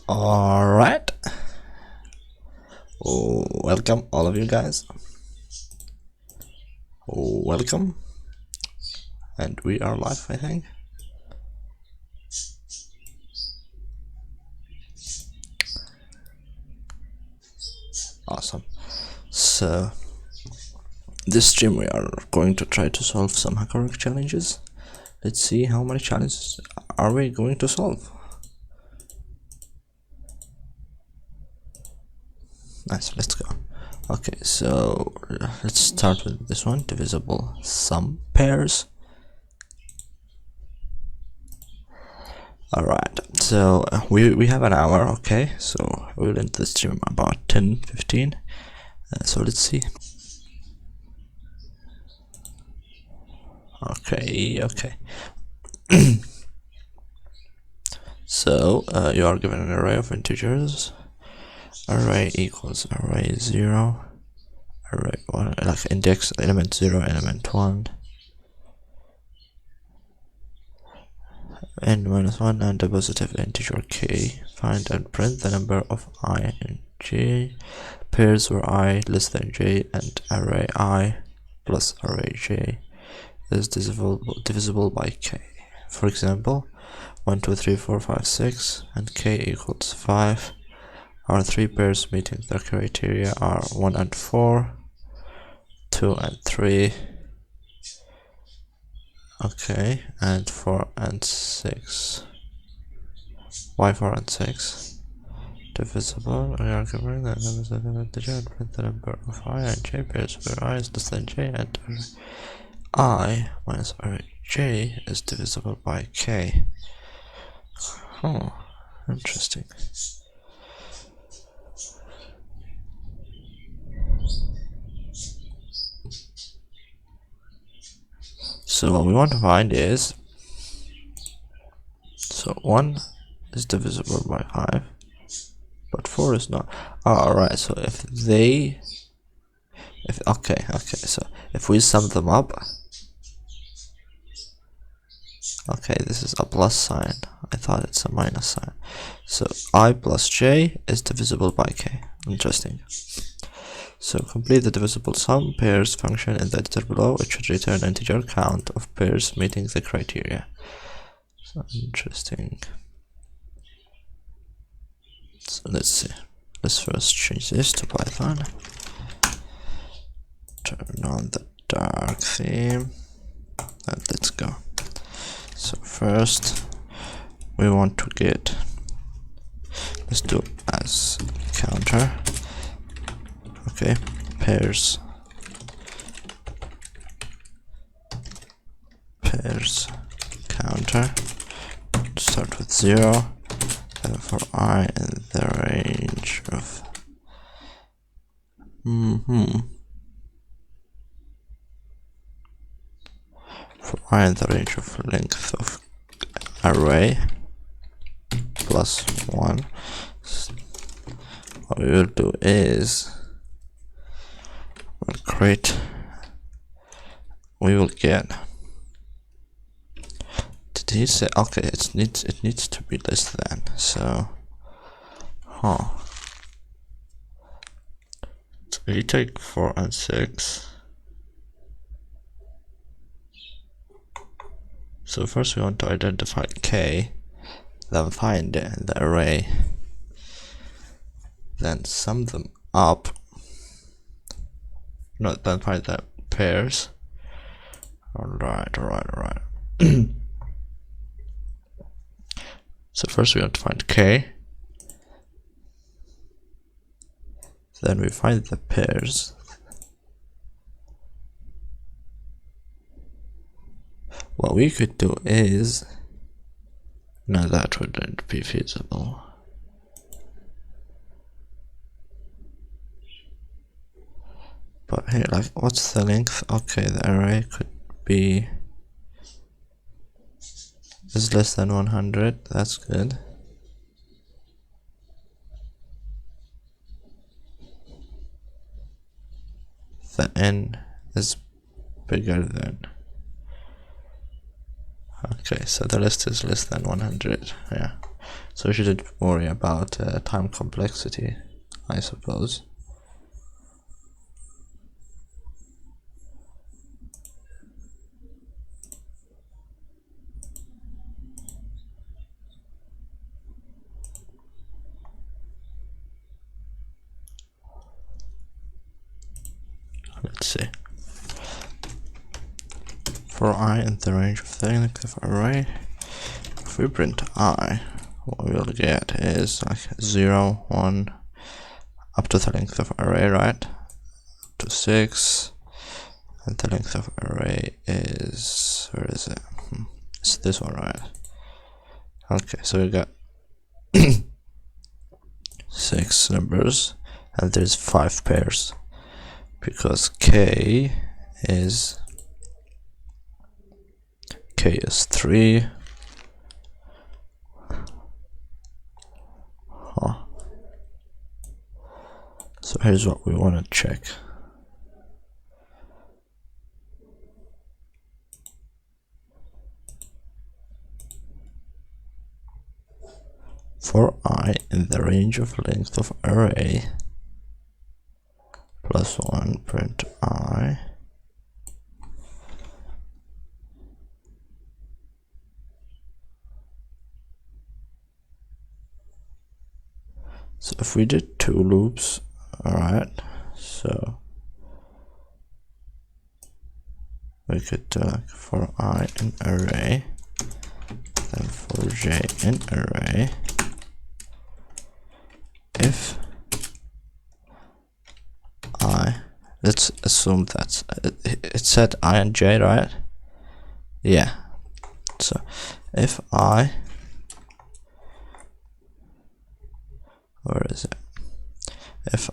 Alright, welcome all of you guys. Welcome, and we are live, I think. Awesome. So this stream we are going to try to solve some Hackerrank challenges. Let's see how many challenges are we going to solve. Nice, let's go. Okay, so let's start with this one, divisible sum pairs. Alright, so we have an hour, okay, so we'll end the stream about 10-15. So let's see. Okay. So you are given an array of integers. Array equals array 0, array 1, like index element 0, element 1, n minus 1, and a positive integer k. Find and print the number of I and j pairs where I less than j and array I plus array j is divisible by k. For example, 1, 2, 3, 4, 5, 6 and k equals 5 are three pairs meeting the criteria are 1 and 4, 2 and 3, okay, and 4 and 6. Why 4 and 6? Divisible. We are covering that numbers of an integer and print the number of I and j pairs where I is less than j and I minus array j is divisible by k. Oh, interesting. So what we want to find is, so 1 is divisible by 5, but 4 is not. Alright, so okay, so if we sum them up, okay, this is a plus sign, I thought it's a minus sign, so I plus j is divisible by k. Interesting. So complete the divisible sum pairs function in the editor below. It should return an integer count of pairs meeting the criteria. So interesting. So let's see. Let's first change this to Python. Turn on the dark theme and let's go. So first we want to get, let's do as counter. Okay, pairs counter, start with 0, and for I in the range of for I in the range of length of array plus 1. What we will do is we'll create, we will get, did he say, okay, it needs to be less than, so so you take 4 and 6. So first we want to identify k, then find the array, then sum them up. No, then find the pairs. Alright. So first we have to find k, then we find the pairs, what we could do is, no, that wouldn't be feasible. But here, like, what's the length? Okay, the array could be is less than 100. That's good. The n is bigger than. Okay, so the list is less than 100. Yeah. So we shouldn't worry about time complexity, I suppose. Let's see. For I in the range of the length of array, if we print I, what we'll get is like 0, 1, up to the length of array, right? Up to 6, and the length of array is, where is it? It's this one, right? Okay, so we got 6 numbers, and there's 5 pairs, because k is 3. So here's what we want to check. For I in the range of length of array, plus 1, print I. So if we did 2 loops, alright, so we could do like for I in array, then for j in array, if I, let's assume that it said I and j, right? Yeah. So if I, where is it? If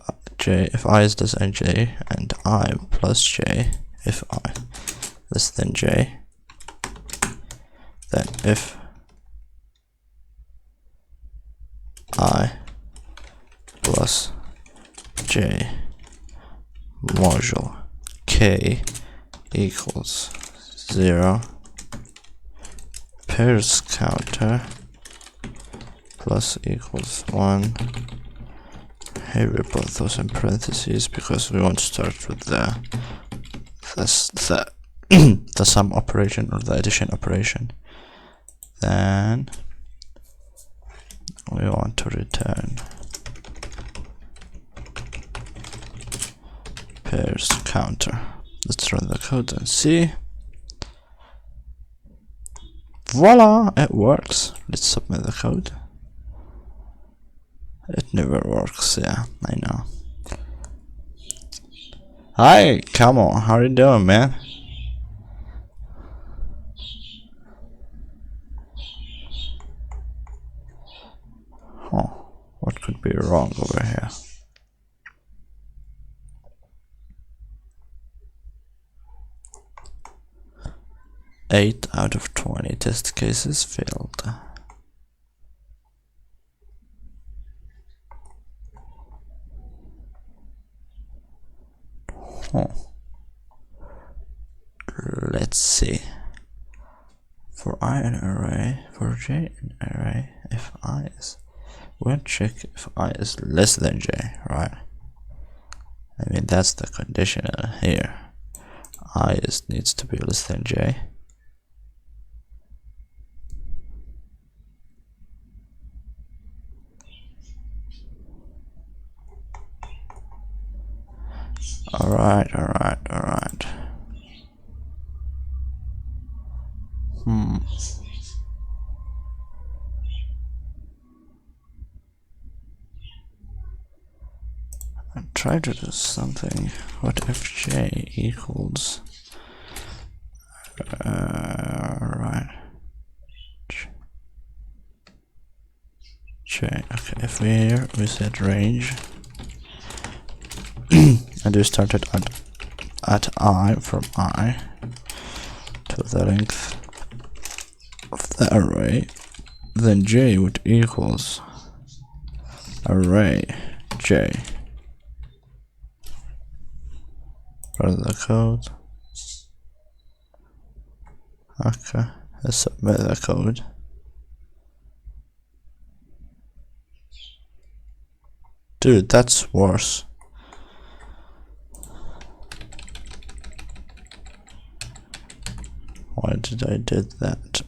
I is less than j and I plus j, if I less than j, then if I plus j modulo k equals 0, pairs counter plus equals 1. Here we put those in parentheses because we want to start with the the sum operation or the addition operation. Then we want to return pairs counter. Let's run the code and see. Voila, it works. Let's submit the code. It never works, yeah, I know. Hi, come on, how are you doing, man? Oh, what could be wrong over here? Eight out of 20 test cases failed. Oh. Let's see. For I an array, for j an array, if I is, we'll check if I is less than j, right? I mean, that's the condition here. I is needs to be less than j. Alright. I'll try to do something. What if j equals right, j, okay, if we set range and we started at I, from I to the length of the array, then j would equals array j. Run the code. Okay, let's submit the code. Dude, that's worse. Why did I did that?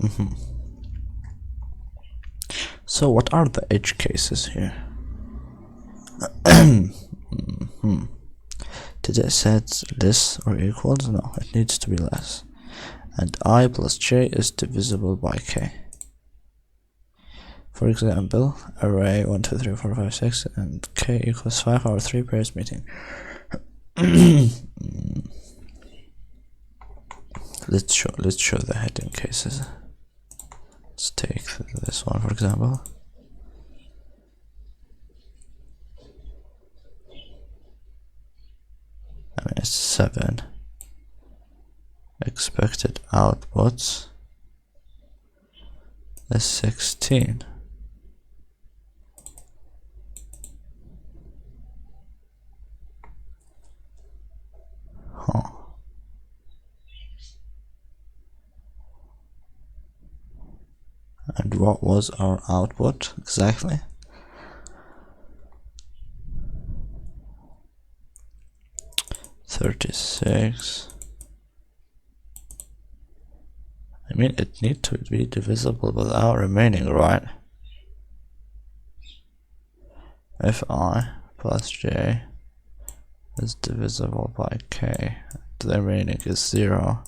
So what are the edge cases here? Did I set less or equals? No, it needs to be less. And I plus j is divisible by k. For example, array 1, 2, 3, 4, 5, 6 and k equals 5 or 3 pairs meeting. Let's show the heading cases. Let's take this one for example. I mean it's 7. Expected outputs is 16. Huh. And what was our output exactly? $36. I mean, it needs to be divisible without remaining, right? If I plus j is divisible by k, the remaining is 0.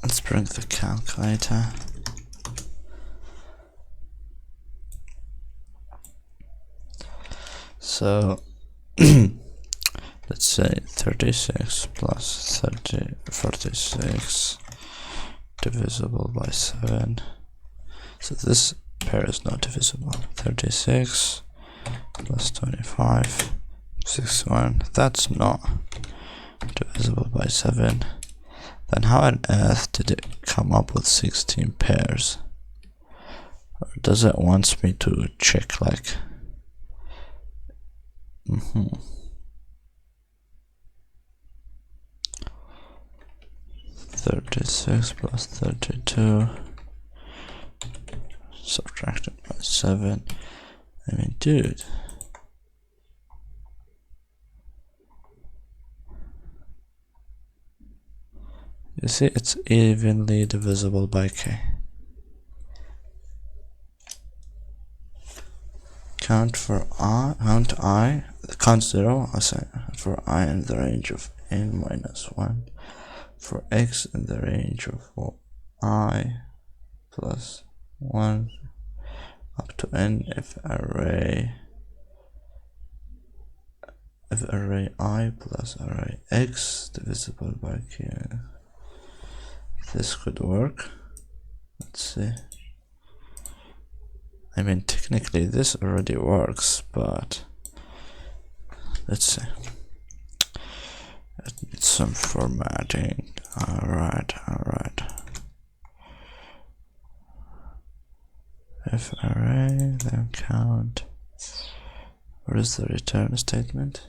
Let's bring the calculator. So let's say 36 plus 46 divisible by 7. So this pair is not divisible. 36 plus 25, 61. That's not divisible by 7. Then how on earth did it come up with 16 pairs? Or does it want me to check like 36 plus 32 subtracted by 7. I mean, dude. You see, it's evenly divisible by k. Count 0, I say, for I in the range of n minus 1, for x in the range of I plus 1 up to n if array I plus array x divisible by k. This could work. Let's see. I mean, technically this already works, but let's see. It needs some formatting. Alright. If array, then count. Where is the return statement?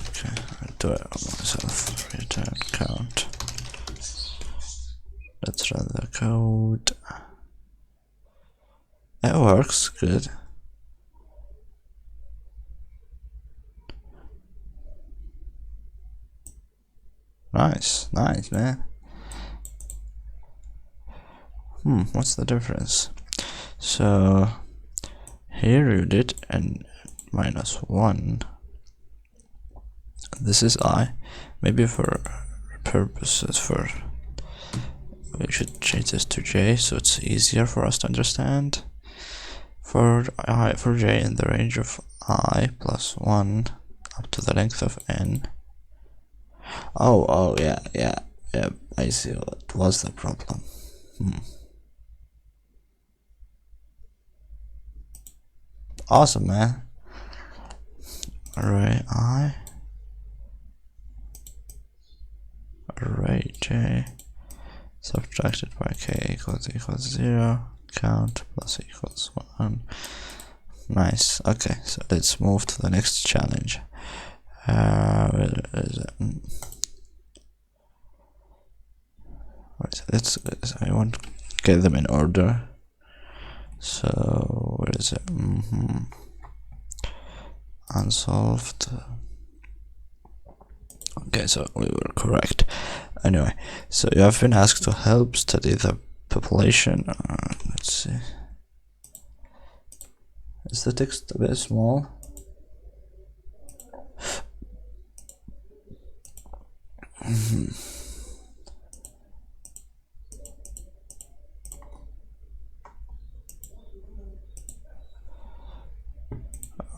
Okay, I'll do it on myself. Return count. Let's run the code. It works, good. Nice, man. What's the difference? So here you did n minus 1. This is I. Maybe for purposes we should change this to j so it's easier for us to understand. For j in the range of I plus 1 up to the length of n. Oh yeah, I see what was the problem. Awesome, man. Array I, array j subtracted by k equals 0, count plus equals 1. Nice. Okay, so let's move to the next challenge. Where is it? I want to get them in order. So where is it? Unsolved. Okay, so we were correct. Anyway, so you have been asked to help study the population. Let's see. Is the text a bit small?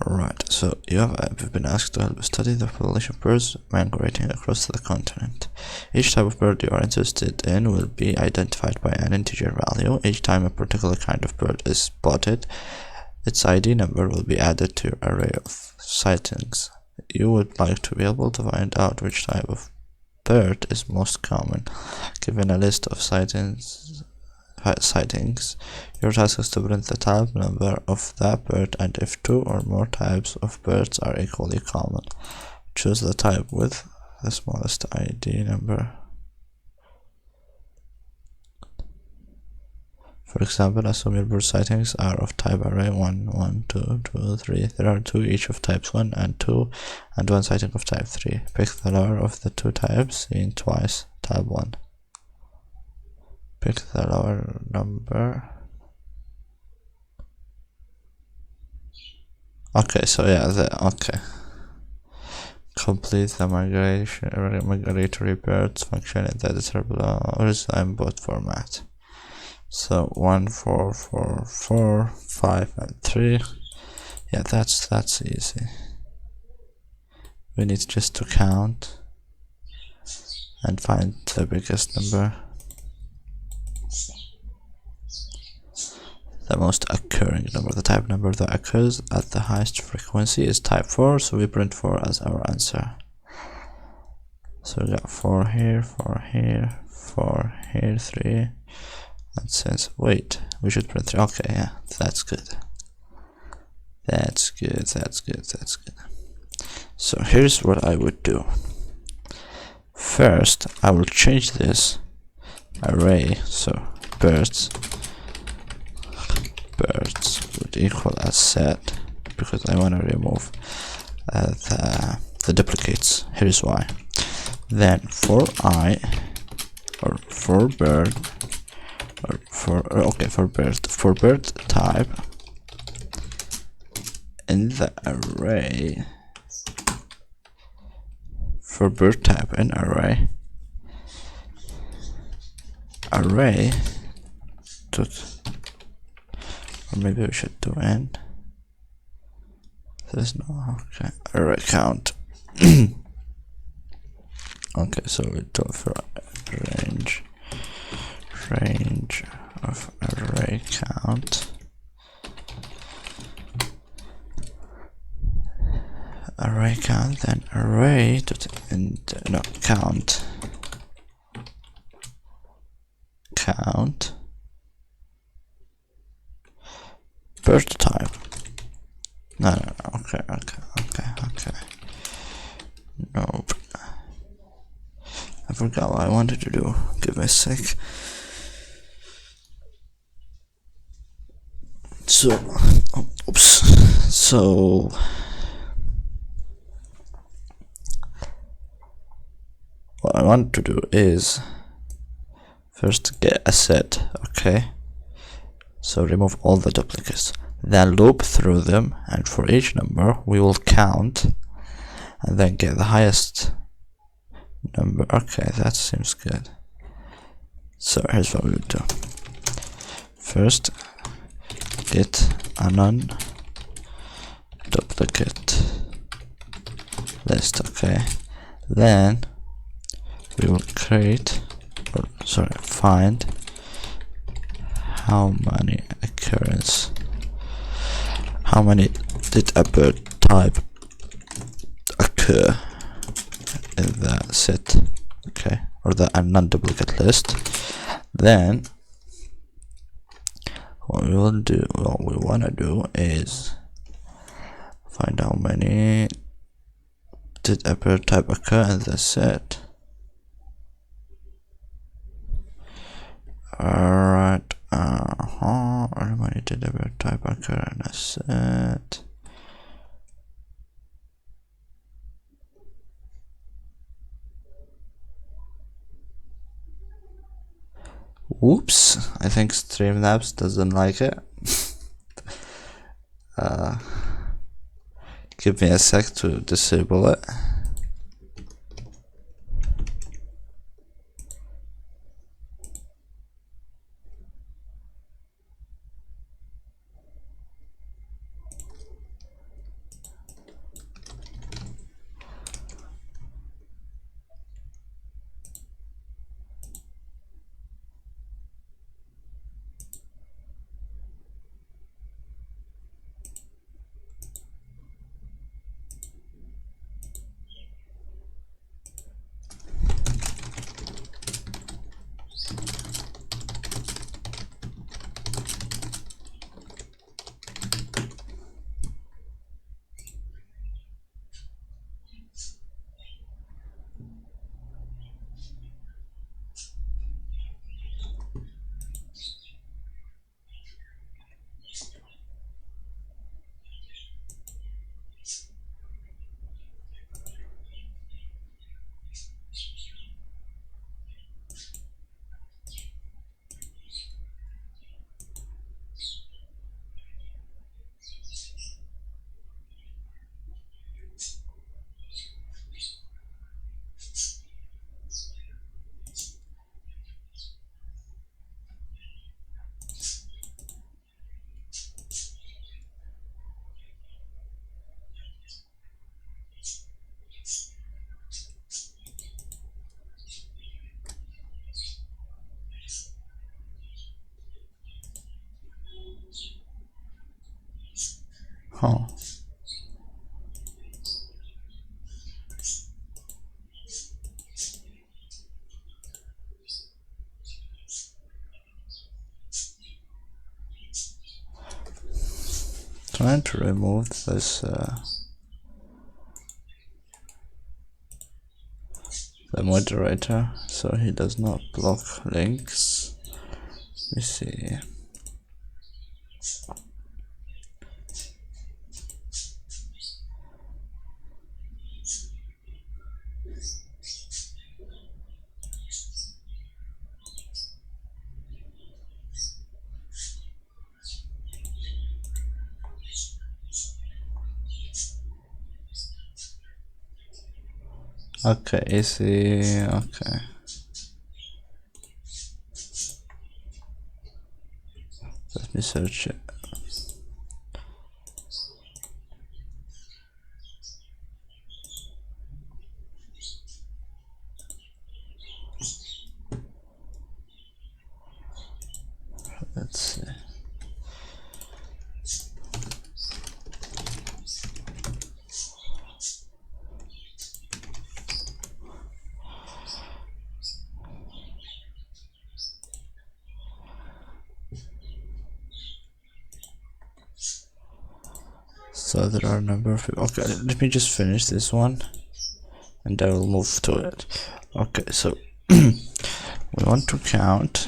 Right, so you have been asked to help study the population of birds migrating across the continent. Each type of bird you are interested in will be identified by an integer value. Each time a particular kind of bird is spotted, its ID number will be added to your array of sightings. You would like to be able to find out which type of bird is most common. Given a list of sightings, your task is to print the type number of that bird, and if 2 or more types of birds are equally common, choose the type with the smallest ID number. For example, assume your bird sightings are of type array 1, 1, 2, 2, 3. There are 2 each of types 1 and 2, and 1 sighting of type 3. Pick the lower of the 2 types seen twice, type 1. Pick the lower number. Okay, so yeah, okay. Complete the migratory birds function in the editor below. Or is the input format? So 1, 4, 4, 4, 5, and 3. Yeah, that's easy. We need just to count and find the biggest number. The most occurring number, the type number that occurs at the highest frequency, is type 4, so we print 4 as our answer. So we got 4 here, 4 here, 4 here, 3. And since, wait, we should print 3. Okay, yeah, that's good. That's good. So here's what I would do. First, I will change this array, so birds would equal as set, because I want to remove the duplicates. Here's why. Then for I, or for bird, or for bird type, in the array, for bird type in array dot, or maybe we should do n. There's no, okay, array count. Okay, so we do for range of array count. Array count, then array dot count bird type. No, okay. Nope. I forgot what I wanted to do. Give me a sec. So, oops. So, what I want to do is first get a set, okay? So remove all the duplicates, then loop through them, and for each number we will count and then get the highest number. Okay, that seems good. So here's what we will do. First, get a non-duplicate list, okay? Then we will find how many did a bird type occur in the set, okay, or the non-duplicate list. Then what we wanna do is find how many did a pair type occur in the set. Alright, how many did a pair type occur in a set? Whoops, I think Streamlabs doesn't like it. Give me a sec to disable it. Huh. Trying to remove this the moderator so he does not block links. Let me see. Okay, easy. Okay. Let me search it. Let's see. So there are a number of people. Okay, let me just finish this one and I will move to it. Okay, so we want to count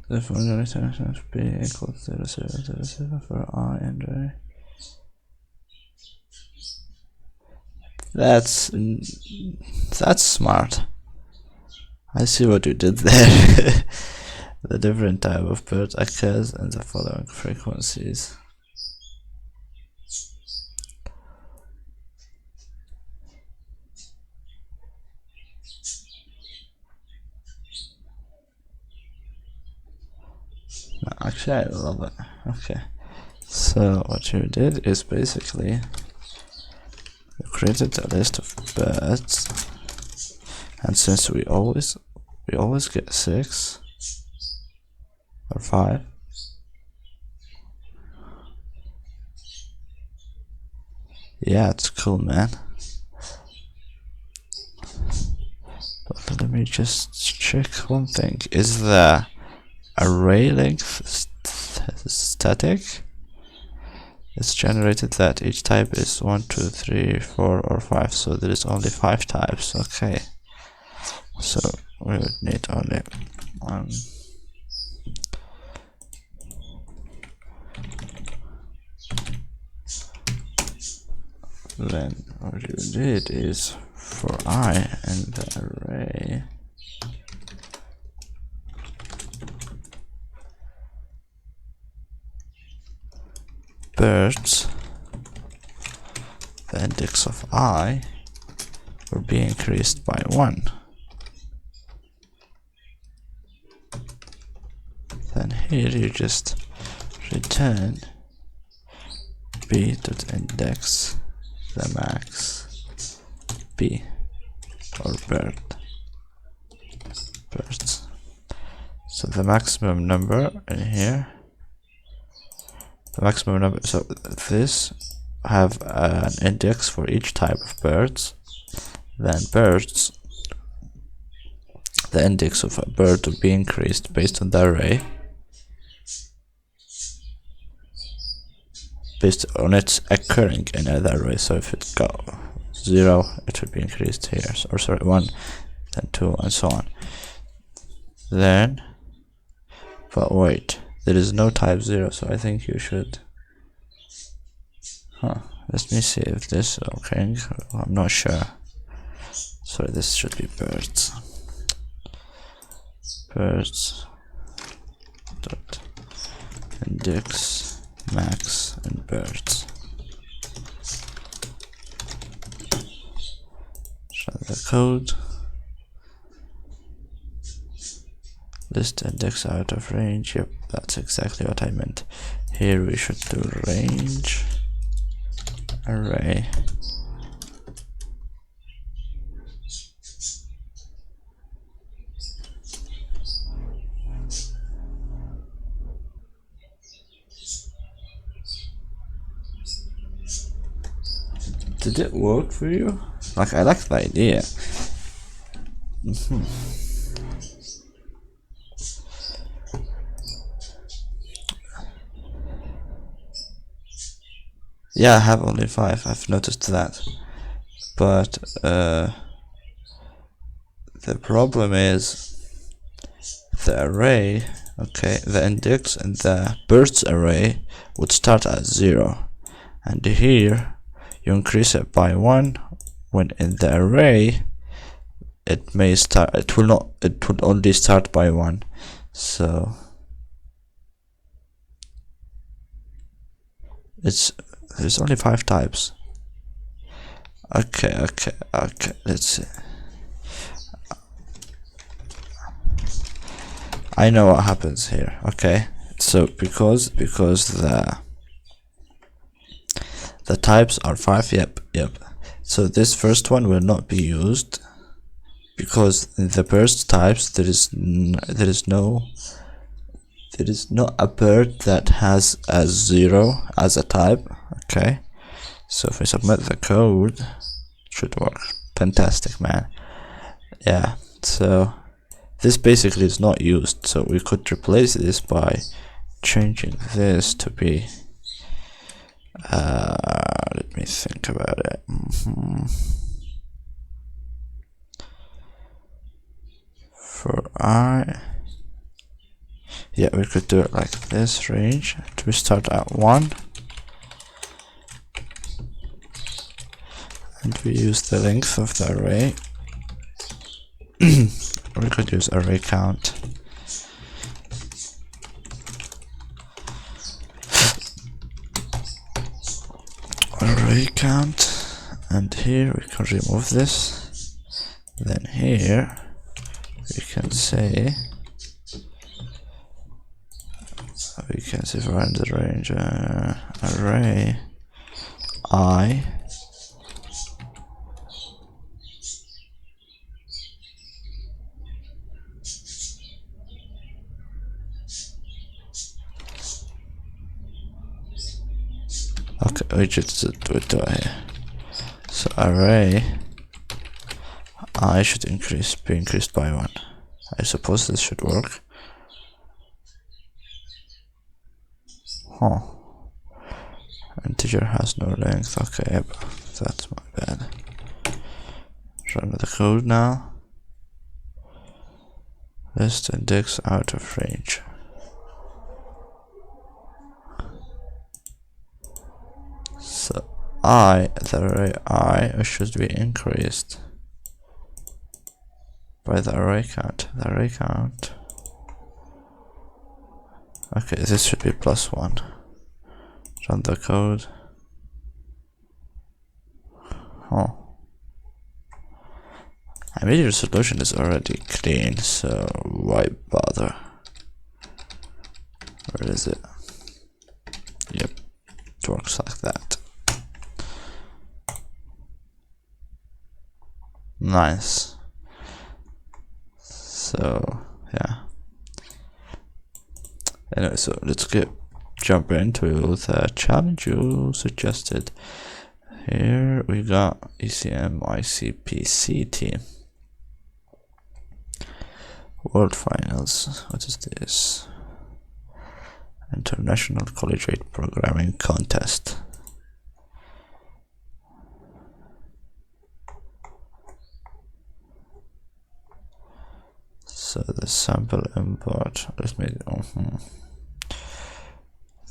if we're going to be equal to 0 for I and J. That's smart. I see what you did there. The different type of bird occurs in the following frequencies. No, actually, I love it. Okay, so what you did is basically you created a list of birds, and since we always get 6 or 5, yeah, it's cool, man. me just check one thing. Is the array length static? It's generated that each type is 1, 2, 3, 4, or 5, so there is only 5 types. Okay, so we would need only one. Then what you did is for I in the array birds, the index of I will be increased by 1. Then here you just return b.index the max b or birds. So the maximum number in here, the maximum number, so this have an index for each type of birds. Then birds, the index of a bird will be increased based on the array, based on its occurring in the array. So if it got 0, it will be increased here, or sorry, 1, then 2, and so on. Then, but wait, there is no type 0, so I think you should, let me see if this is okay. I'm not sure. Sorry, this should be birds dot index max and birds. Try the code. List index out of range. Yep, that's exactly what I meant. Here we should do range array Did it work for you? Like, I like the idea. Yeah, I have only 5. I've noticed that. But the problem is the array. Okay, the index in the birds array would start at 0, and here you increase it by 1 when in the array it may start, it will only start by 1. So there's only 5 types. Okay, let's see. I know what happens here. Okay, so because the types are 5. Yep. So this first one will not be used because in the burst types there is not a bird that has a 0 as a type. Okay, so if we submit the code, it should work. Fantastic, man. Yeah, so this basically is not used, so we could replace this by changing this to be let me think about it. For I, yeah, we could do it like this. Range, we start at 1 and we use the length of the array. We could use array count. Array count, and here we can remove this. Then here we can say for the range array I okay, we just do it here. So array I should be increased by 1. I suppose this should work. Huh. Integer has no length. Okay, that's my bad. Run the code now. List index out of range. So the array I should be increased by the array count. The array count. Okay, this should be +1. Run the code. Oh. I mean, your solution is already clean, so why bother? Where is it? Yep, it works like that. Nice. So yeah. Anyway, so let's jump into the challenge you suggested. Here we got ECM ICPC team. World Finals. What is this? International Collegiate Programming Contest. So the sample import. Let me.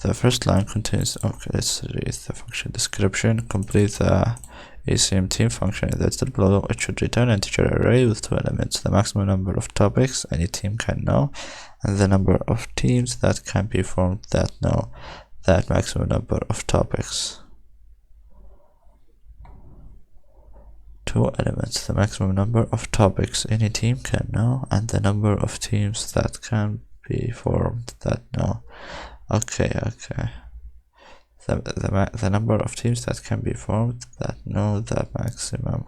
The first line contains. Okay, let's read the function description. Complete the ECM team function that's below. It should return an integer array with 2 elements: the maximum number of topics any team can know, and the number of teams that can be formed that know that maximum number of topics. 2 elements: the maximum number of topics any team can know, and the number of teams that can be formed that know. Okay. The number of teams that can be formed that know the maximum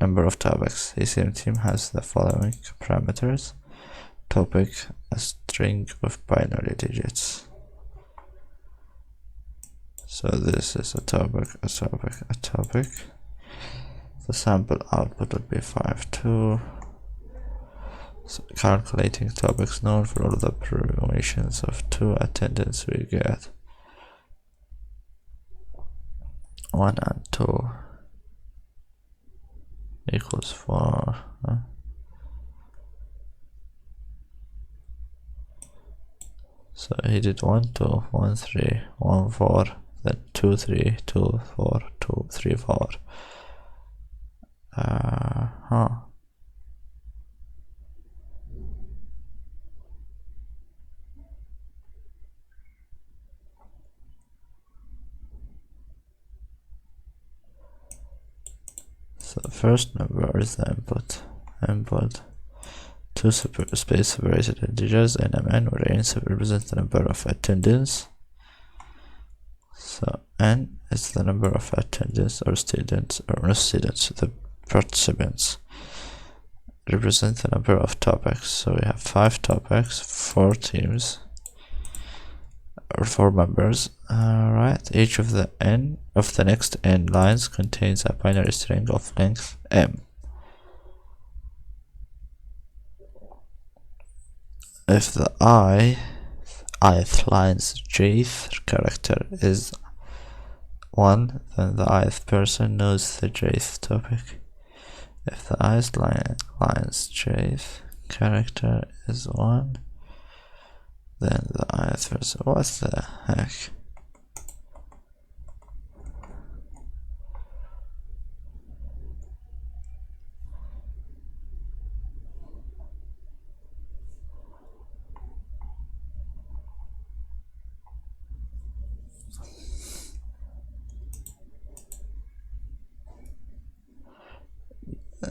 number of topics. The ECM team has the following parameters: topic, a string of binary digits. So this is a topic. The sample output would be 5.2. So calculating topics known for all the permutations of 2 attendance, we get 1 and 2 equals 4. So he did 1 2 1 3 1 4, then 2 3 2 4 2 3 4. So the first number is the input. 2 space separated integers NMN, where n represents the number of attendance. So n is the number of attendance or students, or not students, the participants. Represent the number of topics. So we have 5 topics, 4 teams, or 4 members. Right. Each of the next n lines contains a binary string of length m. If the ith line's jth character is 1, then the ith person knows the jth topic. If the ith line's jth character is 1, then the ith person. What the heck?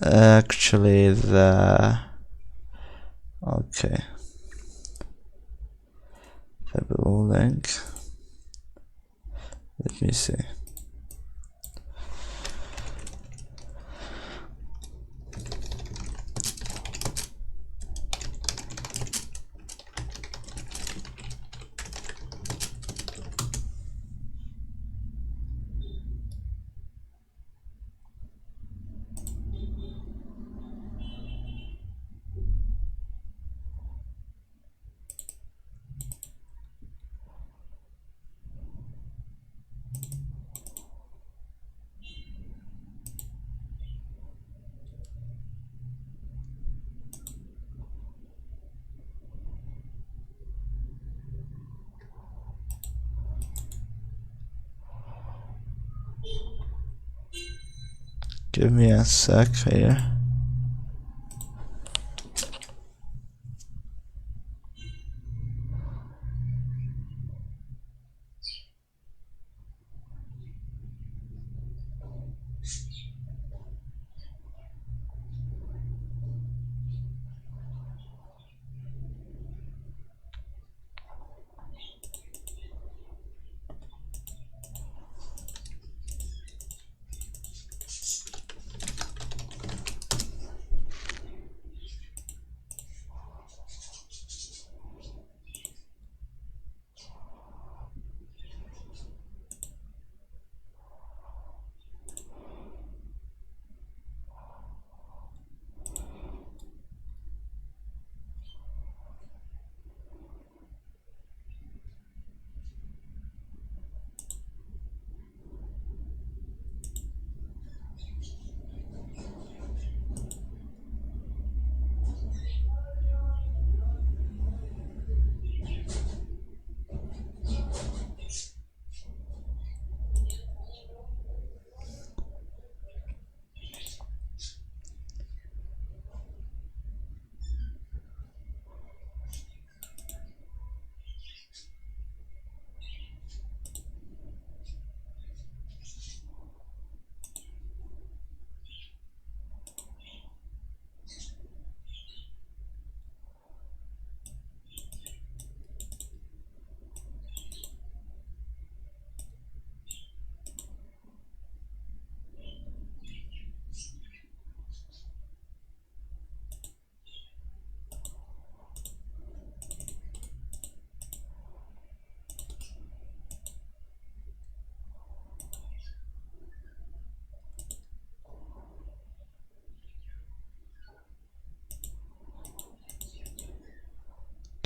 Actually, the below link. Let me see. Give me a sec here.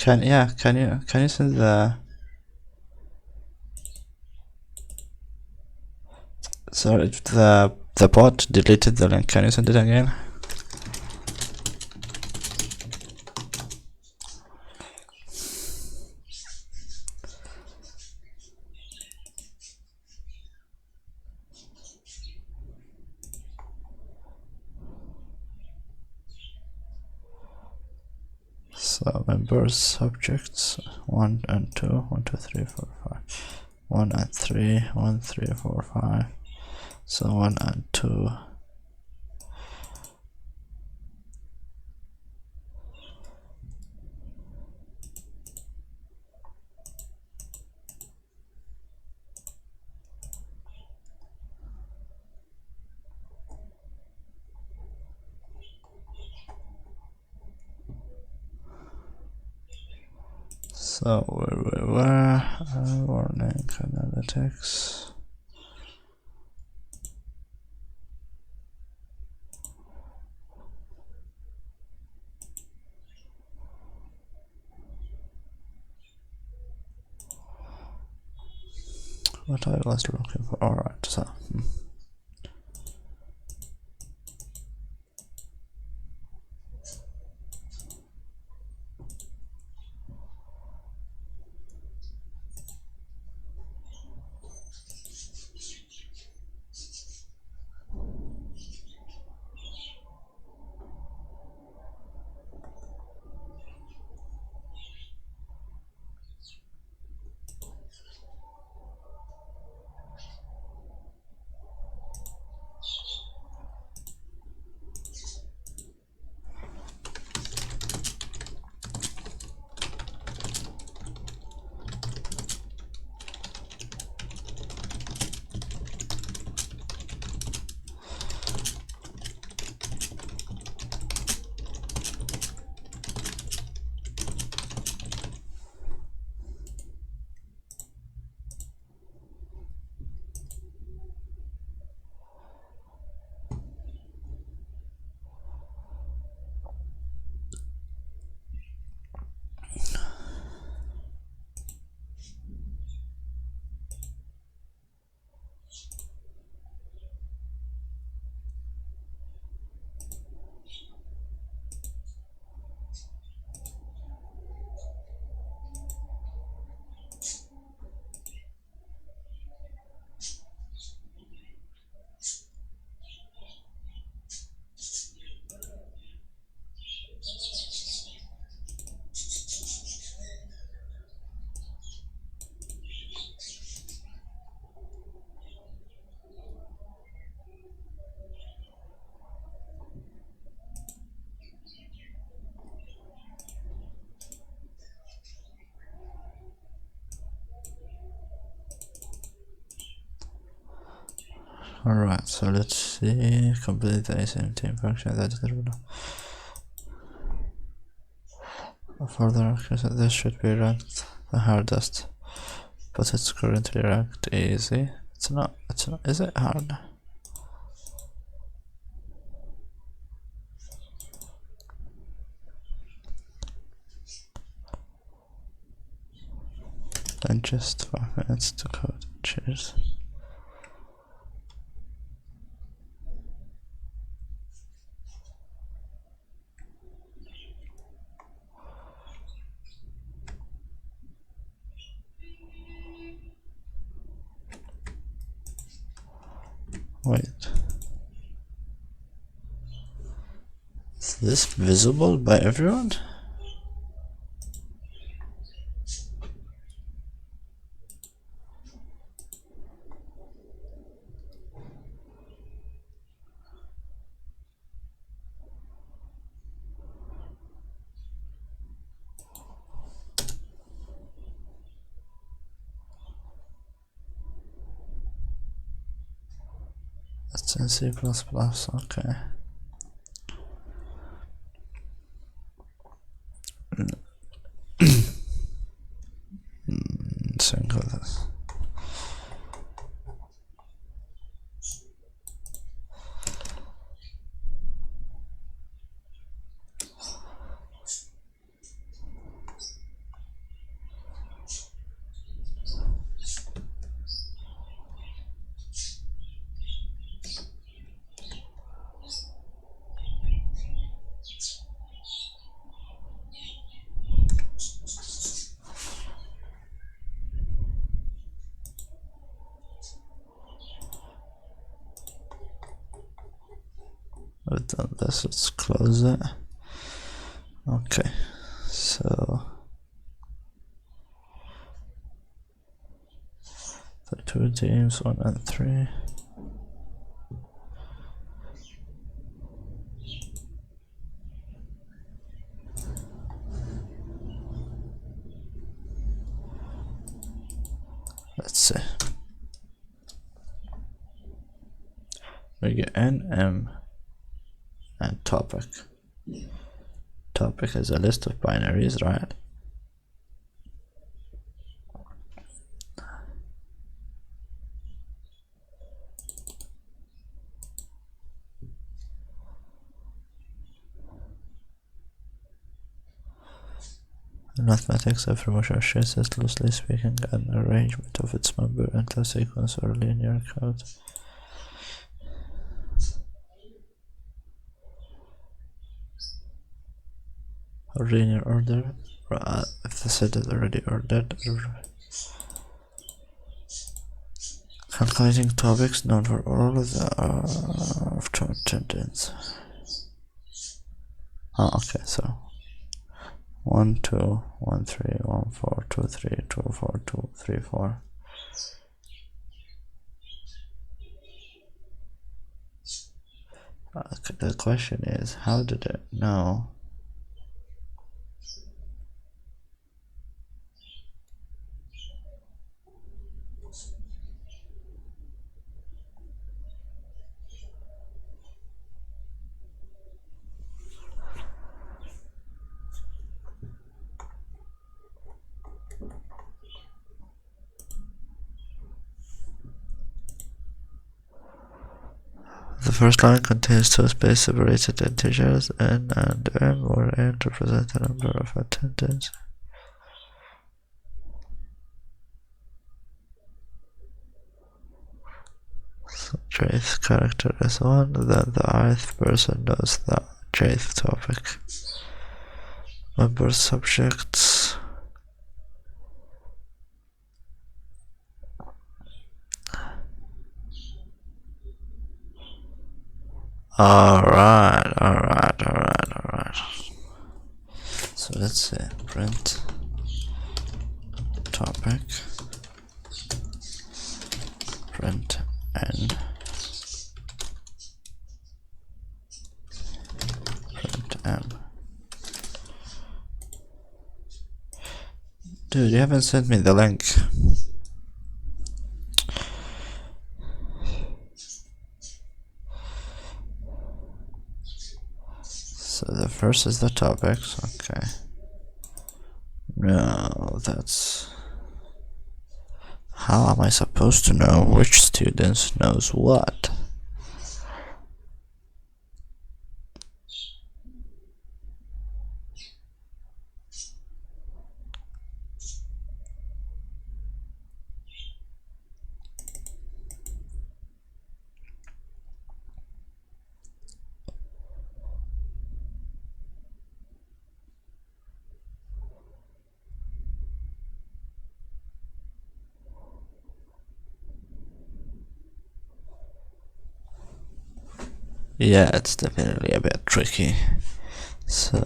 Can you send the sorry the bot deleted the link. Can you send it again? So members, subjects 1 and 2, 1, 2, 3, 4, 5, 1 and 3, 1, 3, 4, 5, so 1 and 2. So where we were, warning analytics. What I was looking for. Alright, so Alright, so let's see. Complete the async function that is further accuracy. This should be ranked the hardest, but it's currently ranked easy. It's not, is it hard? And just 5 minutes to code. Cheers. Wait. Is this visible by everyone? That's in C++, okay. Single this. We've done this, let's close it. Okay, so the 2 teams, 1 and 3. Let's see. We get N, M, and topic. Topic is a list of binaries, right? In mathematics, every motion trace is, loosely speaking, an arrangement of its member into a sequence or linear code. Or linear order, or if the set is already ordered. Calculating topics known for all of the tendons. Oh, okay, so 1 2 1 3 1 4 2 3 2 4 2 3 4. The question is, how did it know? The first line contains 2 space separated integers n and m, where n represents the number of attendants. So jth character is 1, then the ith person knows the jth topic. Member subjects. Alright. So let's say print topic, print n, print m. Dude, you haven't sent me the link. versus the topics. Okay. No, that's... How am I supposed to know which students knows what? Yeah, it's definitely a bit tricky. So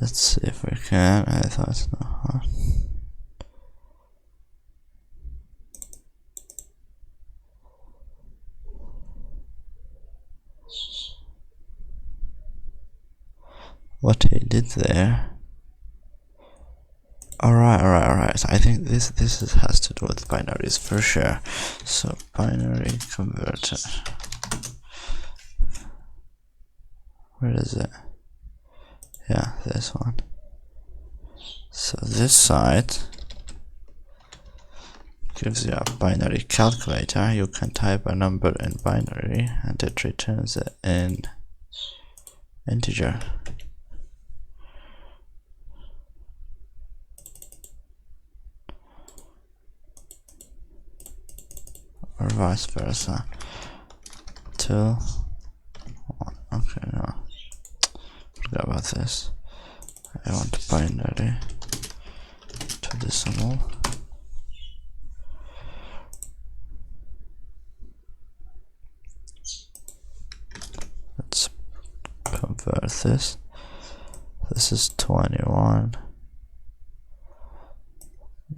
let's see if we can. I thought it's not hard. What he did there. Alright. I think this has to do with binaries for sure. So binary converter. Where is it? Yeah, this one. So this side gives you a binary calculator. You can type a number in binary and it returns it in integer. Or vice versa. 2, 1. Okay, no. Forgot about this. I want binary to decimal. Let's convert this. This is 21.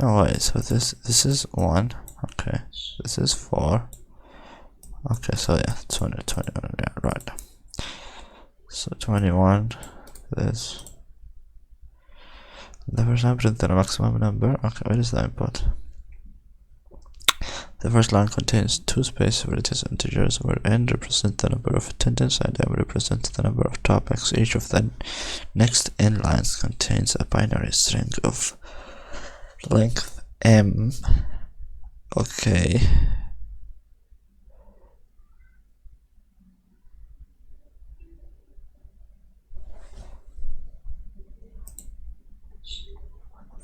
No way, so this is 1. Okay, this is 4. Okay, so yeah, 21, yeah, right. So 21, this. The first line print the maximum number. Okay, where is the input? The first line contains 2 spaces where it is integers, where n represents the number of attendants and m represents the number of topics. Each of the next n lines contains a binary string of length m. Okay.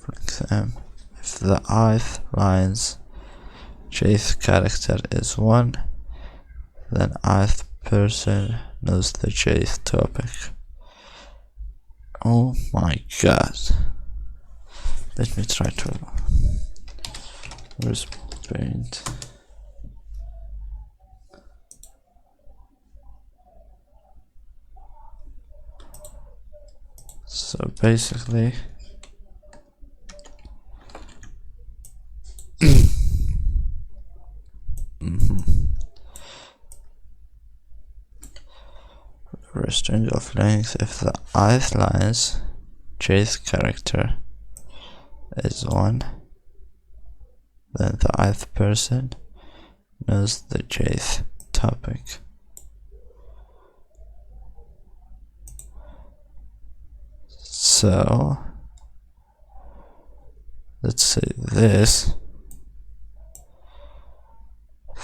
Length m. If the ith line's jth character is 1, then ith person knows the jth topic. Oh my god. Let me try to... Where's paint? So basically for a string of length, if the ith line's jth character is 1, then the ith person knows the jth topic. So let's say this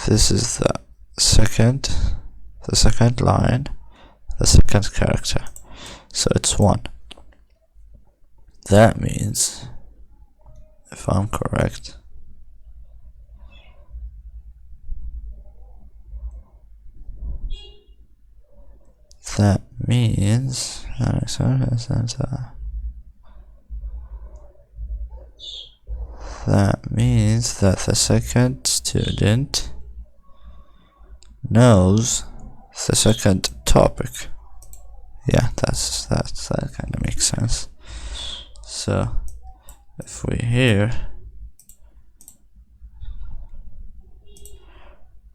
is the second line, the second character, so it's 1. That means, if I'm correct, that means that the second student knows the second topic. Yeah, that kind of makes sense. So if we here,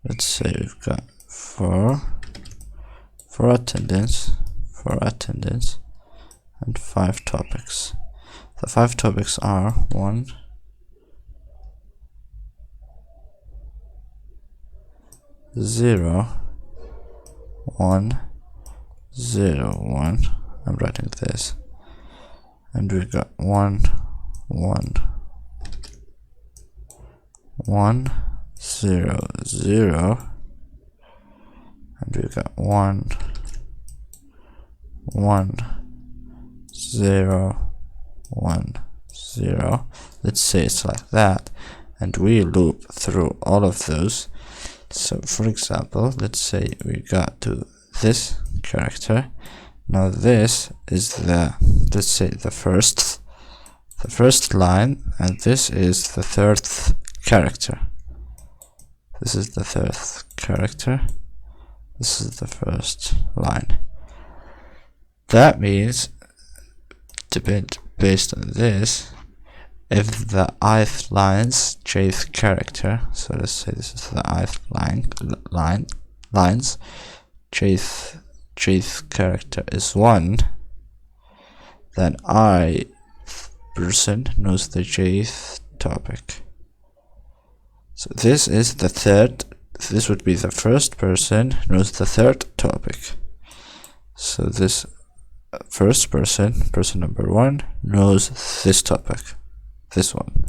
let's say we've got four attendance and 5 topics. The 5 topics are 1, 0, 1, 0 1. I'm writing this, and we got 1 1 1 0 0, and we got 1 1 0 1 0. Let's say it's like that, and we loop through all of those. So for example, let's say we got to this character. Now this is the, let's say, the first line, and this is the third character. This is the third character. This is the first line. That means, based on this, if the ith line's jth character, so let's say this is the ith lines, jth character is 1, then I person knows the jth topic. So this is the third, this would be the first person knows the third topic. So this first person number 1, knows this topic, this one.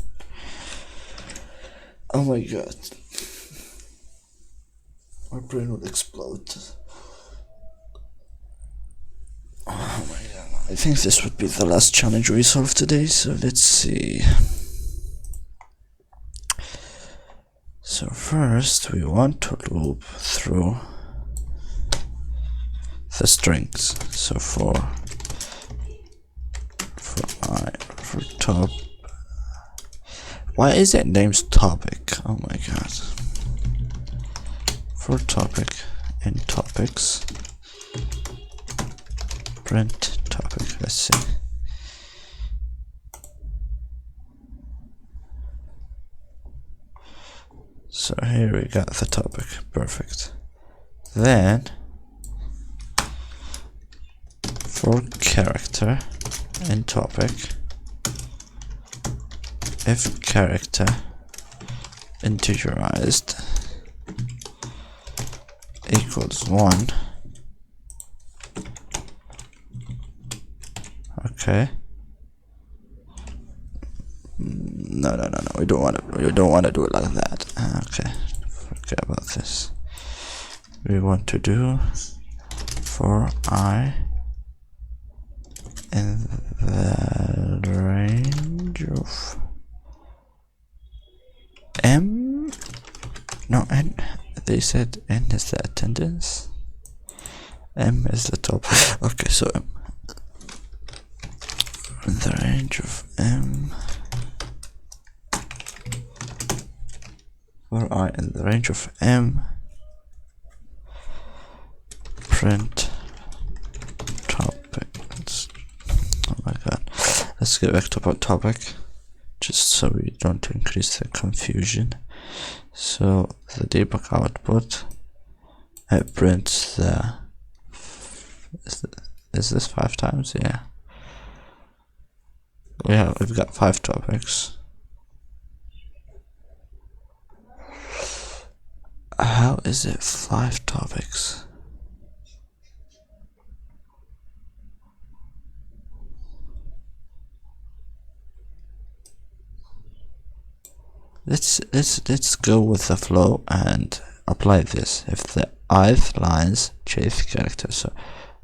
Oh my god, my brain will explode. Oh my god, I think this would be the last challenge we solve today, so let's see. So first we want to loop through the strings. So for top, why is it named topic? Oh my god. For topic, in topics, print topic. Let's see. So here we got the topic, perfect. Then for character in topic, if character integerized equals 1, okay. No, we don't want to do it like that. Okay, forget about this. We want to do for I in the range of M, no, N, they said N is the attendance, M is the top. Okay, so M in the range of M, for I in the range of M, print topic. Oh my god, let's get back to our topic, just so we don't increase the confusion. So the debug output, it prints the, is this 5 times? Yeah, we've got 5 topics. How is it 5 topics? Let's go with the flow and apply this. If the ith line's jth character, so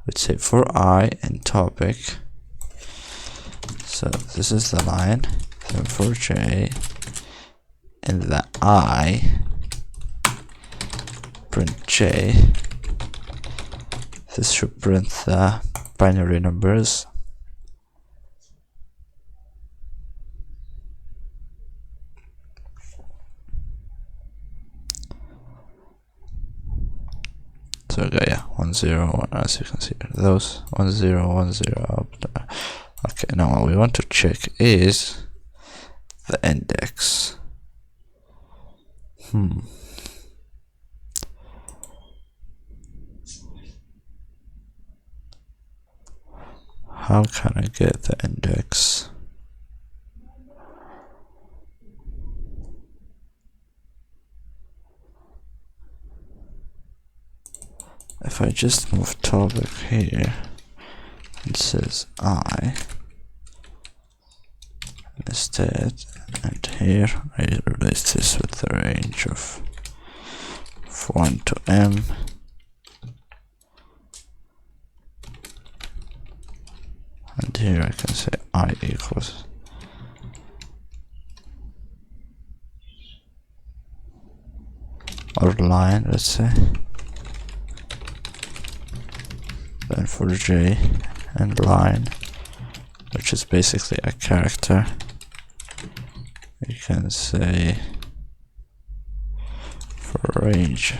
let's say for I in topic, so this is the line, then for j in the I, print j, this should print the binary numbers. So yeah, 1 0 1, as you can see, those 1 0 1 0 up there. Okay, now what we want to check is the index. How can I get the index? if I just move topic here, it says I instead, and here I replace this with the range of 1 to m, and here I can say I equals or line, let's say. Then for j and line, which is basically a character, you can say for range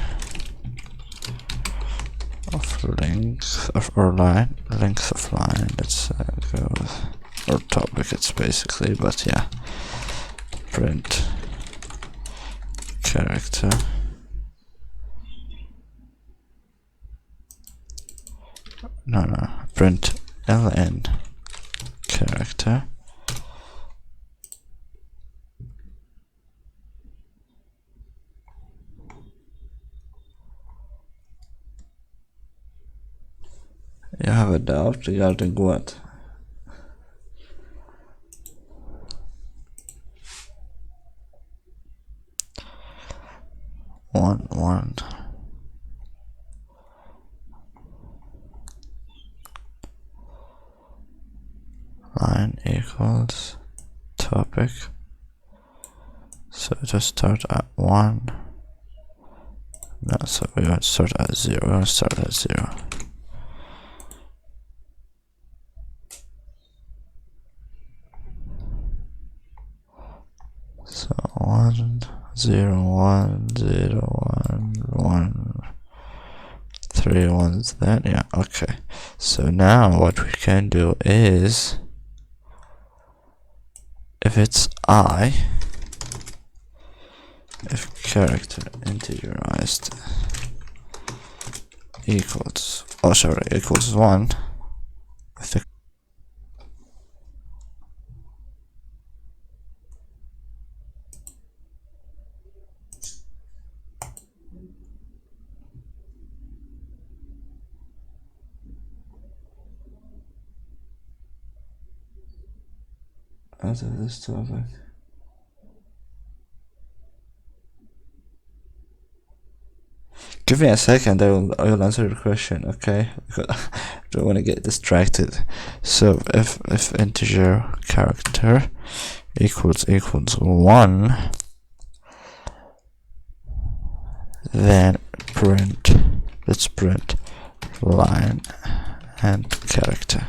of length of or line, length of line, let's go with, or topic it's basically, but yeah, print character print ln character You have a doubt regarding what? One line equals topic, so just start at 1. No, so we want to start at 0. We want to start at 0. So 1 0 1 0 1 1 3 ones then, yeah, okay. So now what we can do is, if it's I, if character integerized equals, equals 1, if the out of this topic. Give me a second, I will answer your question, okay? Because I don't want to get distracted. So if integer character equals 1, then let's print line and character.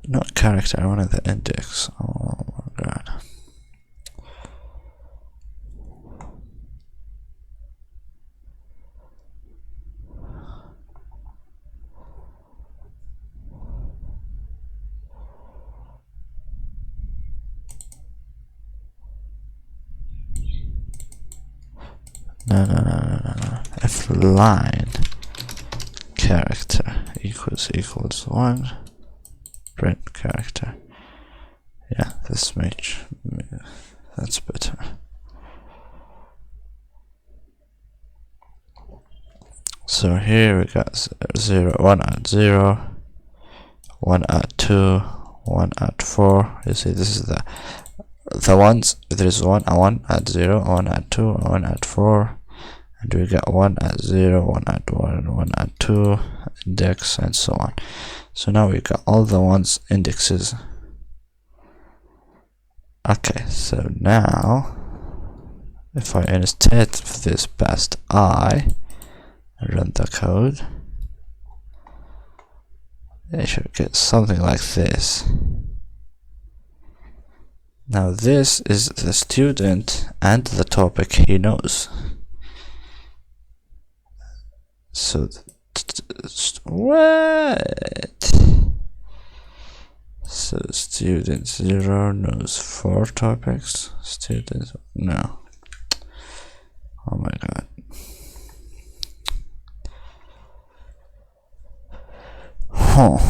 Not character, I wanted the index. Oh my god. No. If line character equals 1, print character. Yeah, that's better. So here we got 1 at 0, 1 at 2, 1 at 4. You see, this is the ones. There is 1 at 0, 1 at 2, 1 at 4, and we got 1 at 0, 1 at 1, 1 at 2, index, and so on. So now we got all the ones indexes. Okay, so now if I instead of this past I run the code, I should get something like this. Now this is the student and the topic he knows. So what? So student 0 knows 4 topics. Student no. Oh my god. Oh.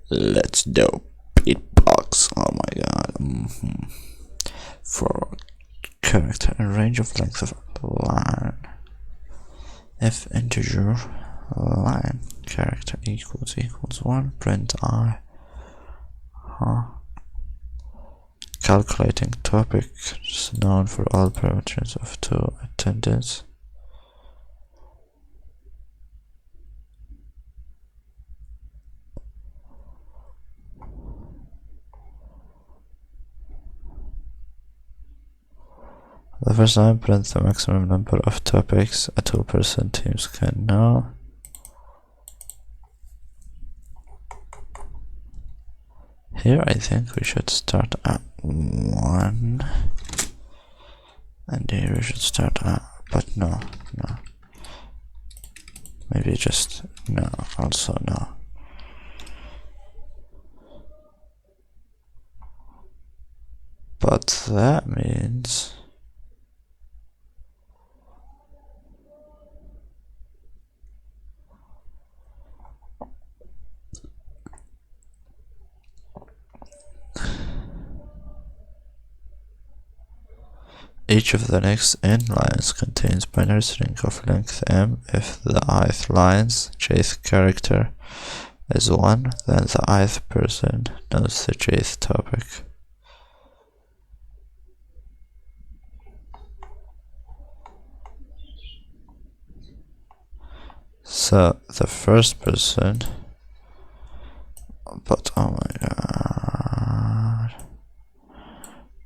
Let's do beatbox. Oh my god. For character and range of length of line, if integer line character equals 1, print I. Calculating topic is known for all parameters of 2 attendance. The first line prints the maximum number of topics a 2-person teams can know. Here I think we should start at 1, and here we should start at, but no. Maybe just no, also no. But that means each of the next n lines contains binary string of length m. If the ith line's jth character is 1, then the ith person knows the jth topic. So the first person, but oh my god,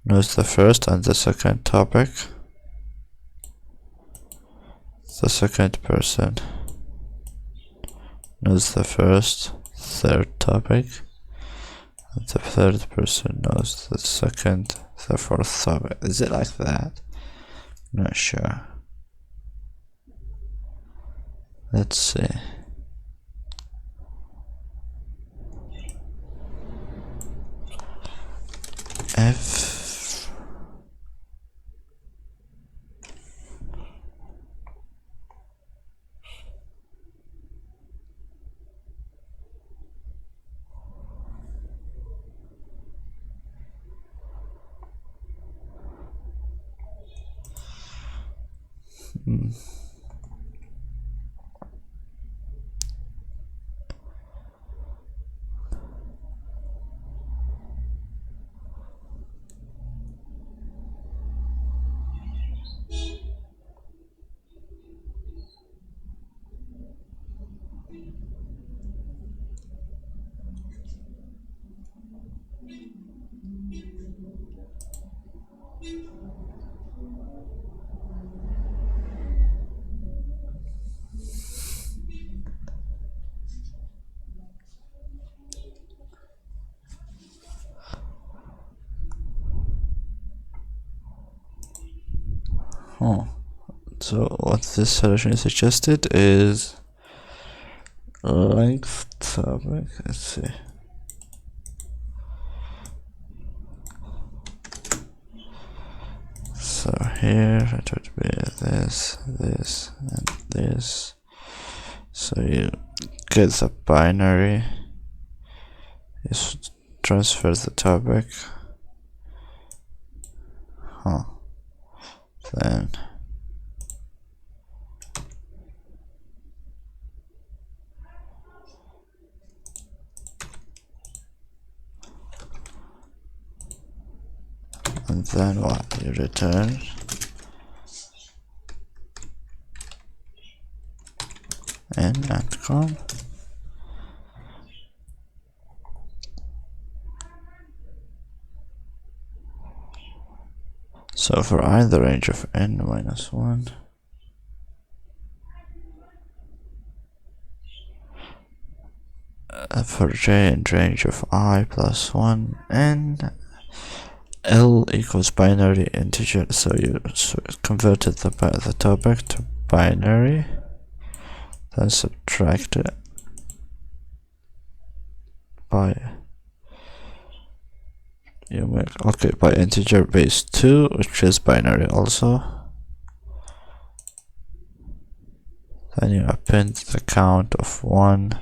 knows the first and the second topic. The second person knows the first, third topic, and the third person knows the second, the fourth topic. Is it like that? Not sure. Let's see. F So what this solution is suggested is length topic. Let's see. So here it would be this, this, and this. So you get the binary, you transfer the topic, then and then what you return and com. So for I in the range of n minus 1, for j in range of I plus 1, n L equals binary integer, so you converted the topic to binary, then subtract it by you make, okay, by integer base 2, which is binary also. Then you append the count of 1.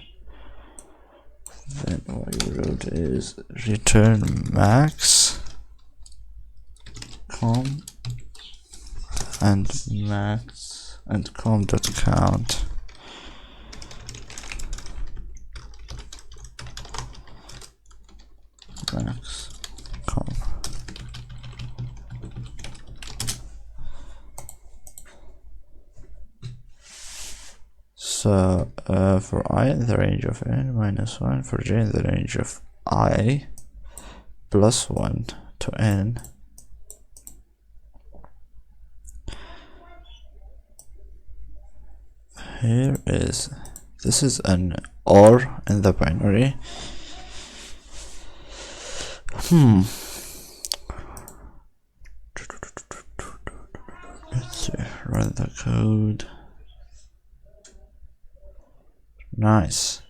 Then what you wrote is return max com and max and com.count. Max com. So for I in the range of n minus 1, for j in the range of I plus 1 to n, here is, this is an OR in the binary. Let's see, run the code. Nice,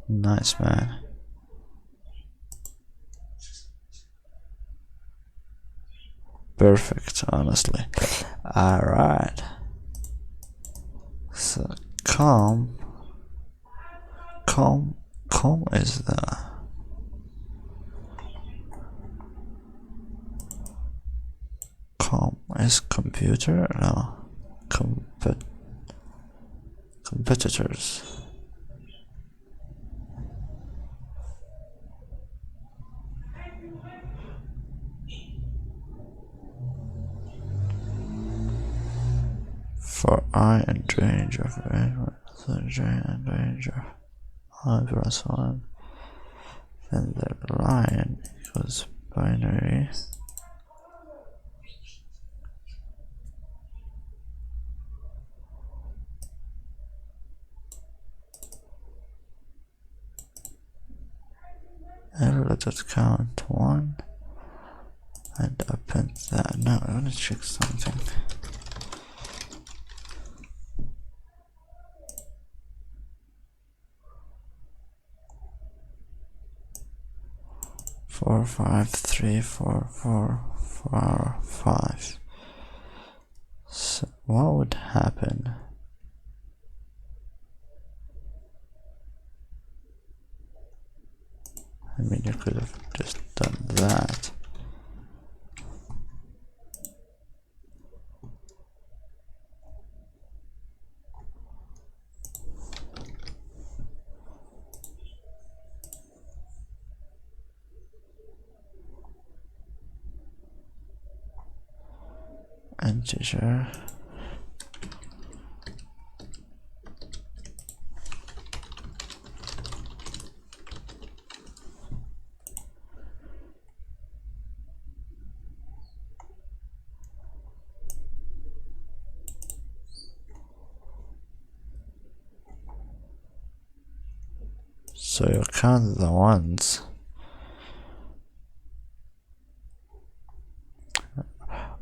nice, man. Perfect, honestly. Alright, so com is the com is computer, no, competitors. For I and range of n, so j and range of I plus 1, then the line equals binary. And let it count 1 and append that. Now I want to check something. Four, 5, 3, 4, 4, 4, 5. So what would happen? I mean, you could have just done that. Integer. So you count the ones.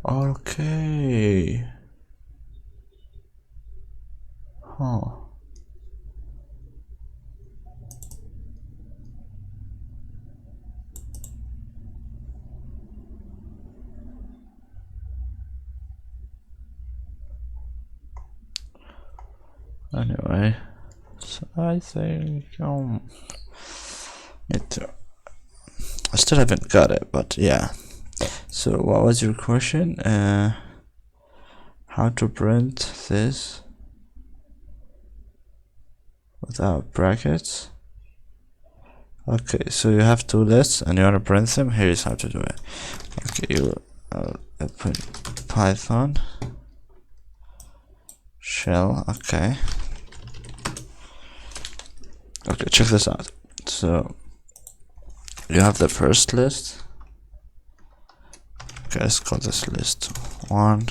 Okay. Huh. Anyway, so I think I still haven't got it, but yeah. So what was your question? How to print this without brackets? Okay, so you have two lists and you want to print them. Here's how to do it. Okay, you open Python shell. Okay, check this out. So you have the first list. Okay, let's call this list 1,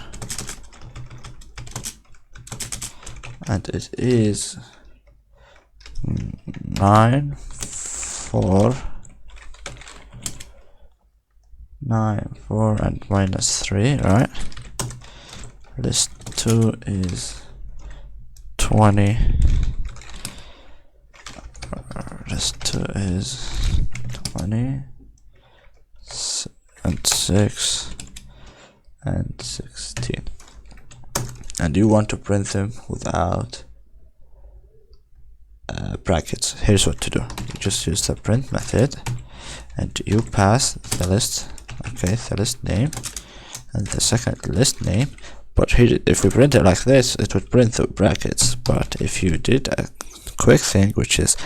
and it is 9, 4, 9, 4, and minus 3, right? List 2 is 20. List 2 is 20. and 6 and 16, and you want to print them without brackets. Here's what to do. You just use the print method and you pass the list, okay, the list name and the second list name. But here, if we print it like this, it would print the brackets. But if you did a quick thing, which is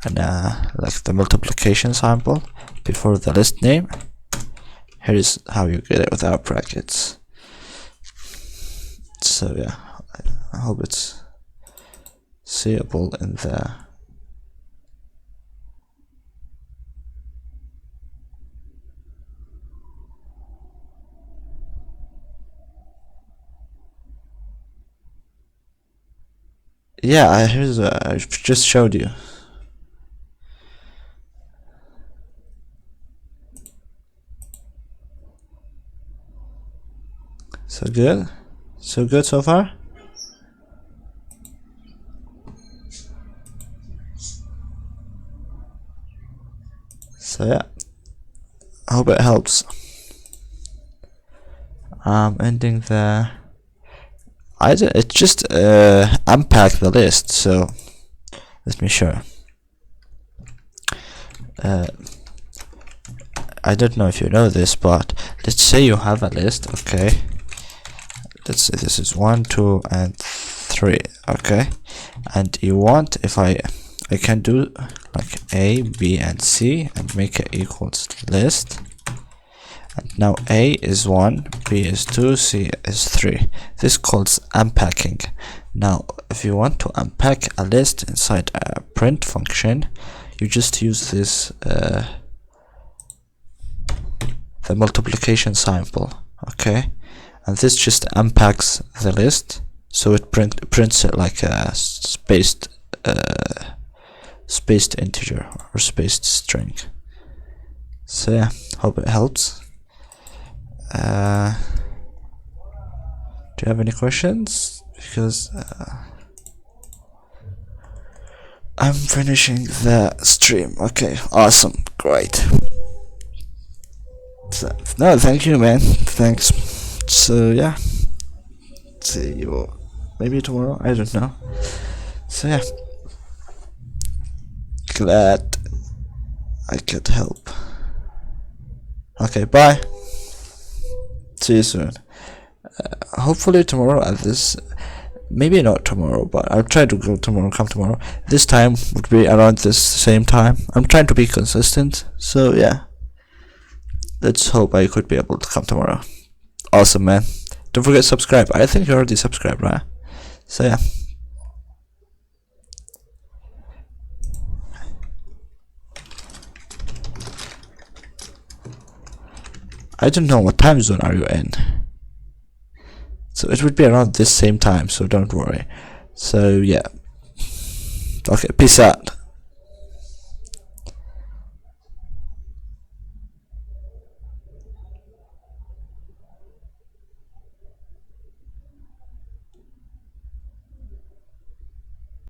like the multiplication sample before the list name, here is how you get it without brackets. So yeah, I hope it's seeable in the yeah, I just showed you. So good? So good so far? So yeah, I hope it helps. I'm ending the it just unpack the list, so let me show. I don't know if you know this, but let's say you have a list, okay, let's say this is 1, 2 and 3, okay, and you want, if I can do like A, B and C and make it equals list. And now A is 1, B is 2, C is 3. This calls unpacking. Now if you want to unpack a list inside a print function, you just use this the multiplication sample, okay, and this just unpacks the list, so it prints it like a spaced integer or spaced string. So yeah, hope it helps. Do you have any questions? Because I'm finishing the stream. Okay, awesome, great. So, no, thank you, man. Thanks. So yeah, see you maybe tomorrow. I don't know. So yeah, glad I could help. Okay, bye. See you soon. Hopefully tomorrow at this, maybe not tomorrow, but I'll try to go tomorrow, come tomorrow. This time would be around this same time. I'm trying to be consistent, so yeah, let's hope I could be able to come tomorrow. Awesome, man. Don't forget to subscribe. I think you already subscribed, right? So yeah, I don't know what time zone are you in, so it would be around this same time, so don't worry. So yeah, okay, peace out.